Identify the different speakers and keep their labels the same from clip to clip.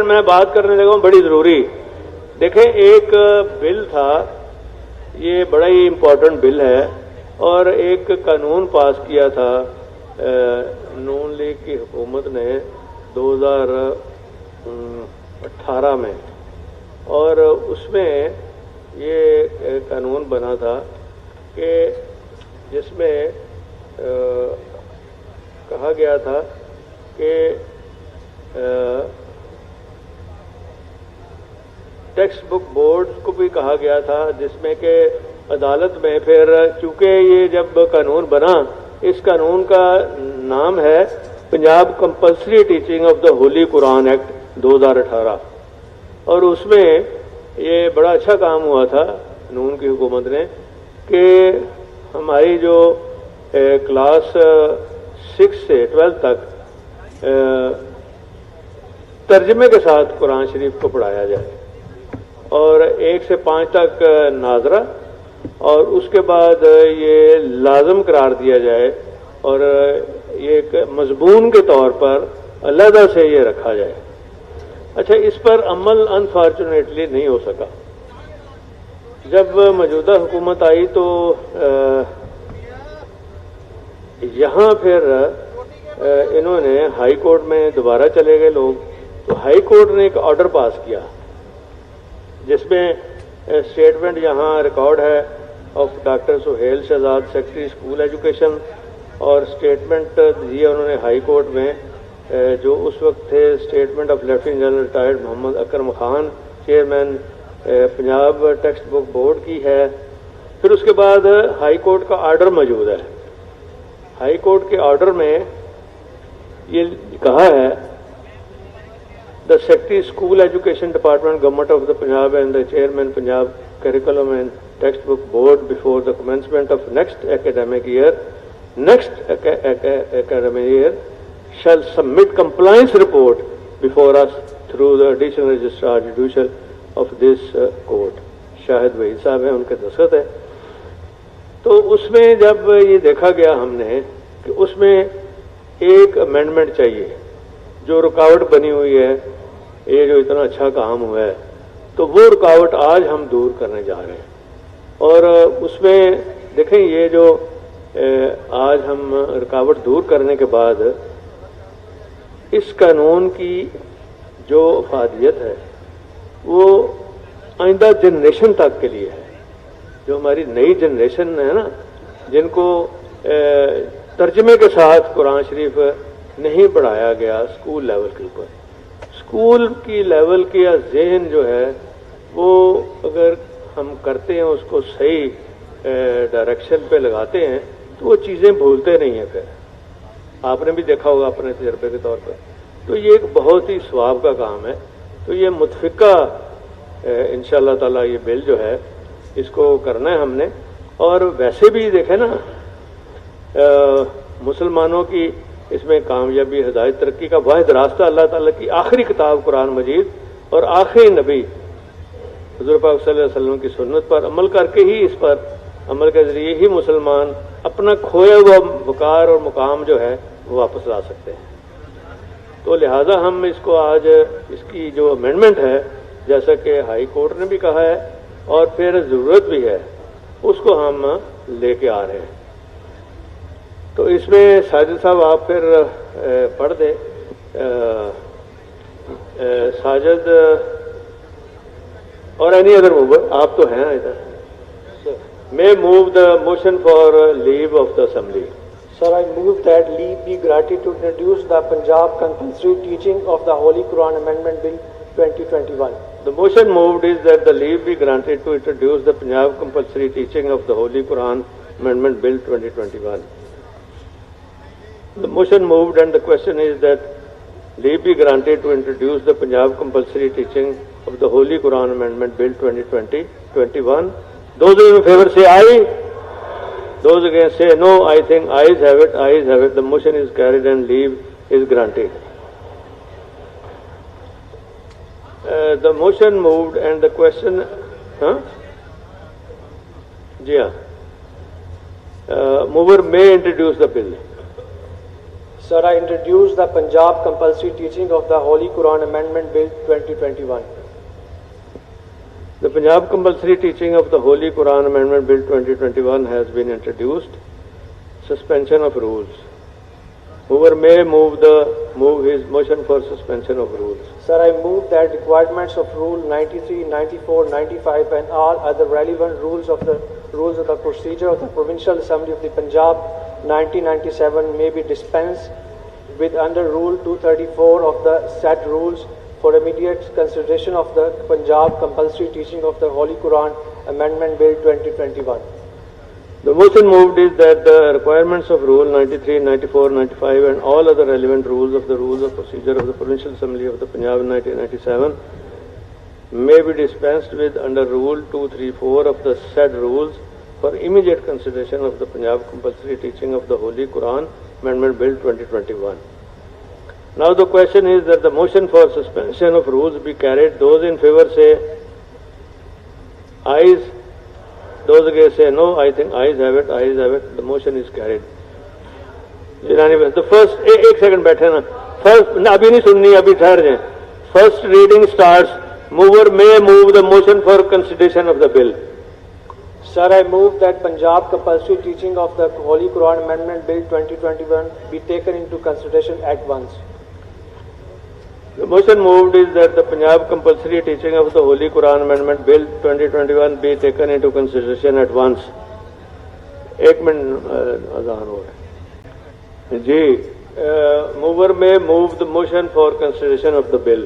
Speaker 1: میں بات کرنے لگا ہوں بڑی ضروری. دیکھیں ایک بل تھا, یہ بڑا ہی امپورٹنٹ بل ہے, اور ایک قانون پاس کیا تھا نون لیگ کی حکومت نے 2018 میں, اور اس میں یہ قانون بنا تھا کہ جس میں کہا گیا تھا کہ ٹیکسٹ بک بورڈ کو بھی کہا گیا تھا, جس میں کہ عدالت میں پھر چونکہ یہ جب قانون بنا, اس قانون کا نام ہے Punjab compulsory teaching of the holy Quran act 2018, اور اس میں یہ بڑا اچھا کام ہوا تھا نون کی حکومت نے کہ ہماری جو کلاس 6 سے 12 تک ترجمے کے ساتھ قرآن شریف کو پڑھایا جائے, اور 1 سے 5 تک ناظرہ, اور اس کے بعد یہ لازم قرار دیا جائے, اور یہ ایک مضمون کے طور پر علیحدہ سے یہ رکھا جائے. اچھا, اس پر عمل انفارچونیٹلی نہیں ہو سکا. جب موجودہ حکومت آئی تو یہاں پھر انہوں نے ہائی کورٹ میں دوبارہ چلے گئے لوگ, تو ہائی کورٹ نے ایک آرڈر پاس کیا جس میں اسٹیٹمنٹ یہاں ریکارڈ ہے of doctor Sohail Shahzad, secretary school education, اور اسٹیٹمنٹ دیا انہوں نے ہائی کورٹ میں جو اس وقت تھے statement of lieutenant general retired Muhammad Akram Khan, chairman Punjab text book board کی ہے. پھر اس کے بعد ہائی کورٹ کا آرڈر موجود ہے. ہائی کورٹ کے آرڈر میں یہ کہا ہے the Secretary School Education Department, Government of the Punjab, and the Chairman Punjab Curriculum and Textbook Board before the commencement of next academic year shall submit compliance report before us through the Additional Registrar Judicial of this court. شاہد وحید صاحب ہیں, ان کے دستخط ہے. تو اس میں جب یہ دیکھا گیا ہم نے کہ اس میں ایک امینڈمنٹ چاہیے, جو رکاوٹ بنی ہوئی ہے, یہ جو اتنا اچھا کام ہوا ہے, تو وہ رکاوٹ آج ہم دور کرنے جا رہے ہیں. اور اس میں دیکھیں یہ جو آج ہم رکاوٹ دور کرنے کے بعد اس قانون کی جو افادیت ہے وہ آئندہ جنریشن تک کے لیے ہے. جو ہماری نئی جنریشن ہے نا, جن کو ترجمے کے ساتھ قرآن شریف نہیں پڑھایا گیا اسکول لیول کے اوپر, اسکول کی لیول کا ذہن جو ہے وہ اگر ہم کرتے ہیں, اس کو صحیح ڈائریکشن پہ لگاتے ہیں, تو وہ چیزیں بھولتے نہیں ہیں. پھر آپ نے بھی دیکھا ہوگا اپنے تجربے کے طور پر. تو یہ ایک بہت ہی ثواب کا کام ہے. تو یہ متفقہ انشاءاللہ تعالی یہ بل جو ہے اس کو کرنا ہے ہم نے. اور ویسے بھی دیکھیں نا, مسلمانوں کی اس میں کامیابی, ہدایت, ترقی کا واحد راستہ اللہ تعالیٰ کی آخری کتاب قرآن مجید اور آخری نبی حضور پاک صلی اللہ علیہ وسلم کی سنت پر عمل کر کے ہی, اس پر عمل کے ذریعے ہی مسلمان اپنا کھویا ہوا وقار اور مقام جو ہے وہ واپس لا سکتے ہیں. تو لہذا ہم اس کو آج اس کی جو امینڈمنٹ ہے, جیسا کہ ہائی کورٹ نے بھی کہا ہے اور پھر ضرورت بھی ہے, اس کو ہم لے کے آ رہے ہیں. تو اس میں ساجد صاحب آپ پھر پڑھ دیں. ساجد اور اینی ادر موور, آپ تو ہیں ادھر. may move the motion for leave of the assembly.
Speaker 2: Sir, I move that leave be granted to introduce the Punjab Compulsory Teaching of the Holy Quran Amendment Bill 2021.
Speaker 1: The motion moved is that the leave be granted to introduce the Punjab Compulsory Teaching of the Holy Quran Amendment Bill 2021. The motion moved and the question is that leave be granted to introduce the Punjab Compulsory Teaching of the Holy Quran Amendment Bill 2021. Those in favor say aye. Those against say no. I think ayes have it. Ayes have it. The motion is carried and leave is granted. The motion moved and the question. Mover may introduce the bill.
Speaker 2: Sir, I introduce the Punjab Compulsory Teaching of the Holy Quran Amendment Bill 2021.
Speaker 1: The Punjab Compulsory Teaching of the Holy Quran Amendment Bill 2021 has been introduced. Suspension of rules. Whoever may move his motion for suspension of rules.
Speaker 2: Sir, I move that requirements of Rule 93, 94, 95 and all other relevant rules of the procedure of the Provincial Assembly of the Punjab 1997 may be dispensed with under Rule 234 of the said rules for immediate consideration of the Punjab Compulsory Teaching of the Holy Quran Amendment Bill 2021.
Speaker 1: The motion moved is that the requirements of Rule 93, 94, 95 and all other relevant rules of procedure of the Provincial Assembly of the Punjab 1997 may be dispensed with under Rule 234 of the said rules for immediate consideration of the Punjab Compulsory Teaching of the Holy Quran Amendment Bill 2021. Now the question is that the motion for suspension of rules be carried. Those in favor say ayes. Those against say no. I think ayes have it. Ayes have it. The motion is carried. The first एक second बैठे ना. First अभी नहीं सुननी, अभी ठहर जाए. First reading starts. Mover may move the motion for consideration of the bill.
Speaker 2: Sir, I move that Punjab Compulsory Teaching of the Holy Quran Amendment Bill 2021 be taken into consideration at once.
Speaker 1: The motion moved is that the Punjab Compulsory Teaching of the Holy Quran Amendment Bill 2021 be taken into consideration at once. एक minute अजान हो रहा है जी. Mover may move the motion for consideration of the bill.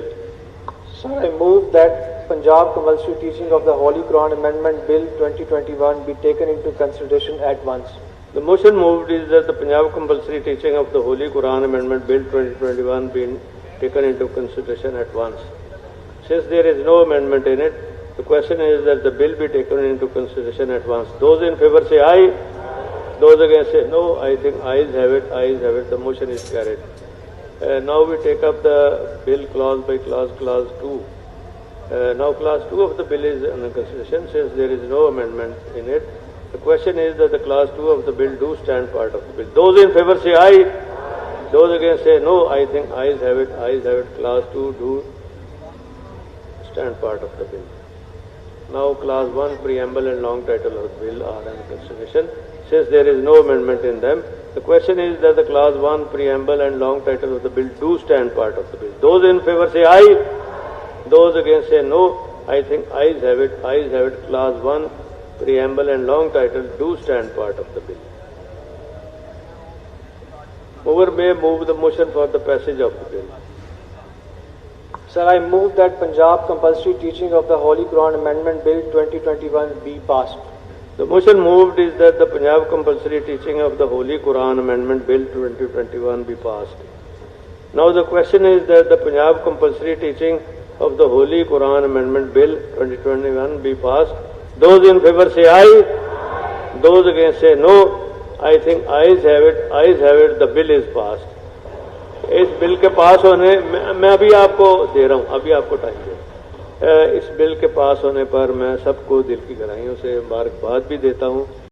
Speaker 2: Sir, I move that Punjab Compulsory Teaching of the Holy Quran Amendment Bill 2021 be taken into consideration at once.
Speaker 1: The motion moved is that the Punjab Compulsory Teaching of the Holy Quran Amendment Bill 2021 be taken into consideration at once. Since there is no amendment in it, the question is that the bill be taken into consideration at once. Those in favor say aye. Those against say no. I think ayes have it. Ayes have it. The motion is carried. Now we take up the bill clause by clause, clause 2. Now clause 2 of the bill is under consideration. Since there is no amendment in it, the question is that the clause 2 of the bill do stand part of the bill. Those in favor say aye. Those against say no. I think ayes have it. Ayes have it. Clause 2 do stand part of the bill. Now clause 1, preamble and long title of the bill are under consideration. Since there is no amendment in them, the question is that the clause 1, preamble and long title of the bill do stand part of the bill. Those in favor say aye. Those against say no. I think ayes have it. Ayes have it. Clause 1, preamble and long title do stand part of the bill. Mover may move the motion for the passage of the bill.
Speaker 2: Sir, I move that Punjab Compulsory Teaching of the Holy Quran Amendment Bill 2021 be passed.
Speaker 1: The motion moved is that the Punjab Compulsory Teaching of the Holy Quran Amendment Bill 2021 be passed. Now the question is that the Punjab Compulsory Teaching of the Holy Quran Amendment Bill 2021 be passed. Those in favor say aye. Those against say no. I think ayes have it. Ayes have it. The bill is passed. इस bill के पास होने मैं अभी आपको दे रहा हूँ, अभी आपको टाइम दे. इस बिल के पास होने पर मैं सबको दिल की गहराइयों से मुबारकबाद भी देता हूँ.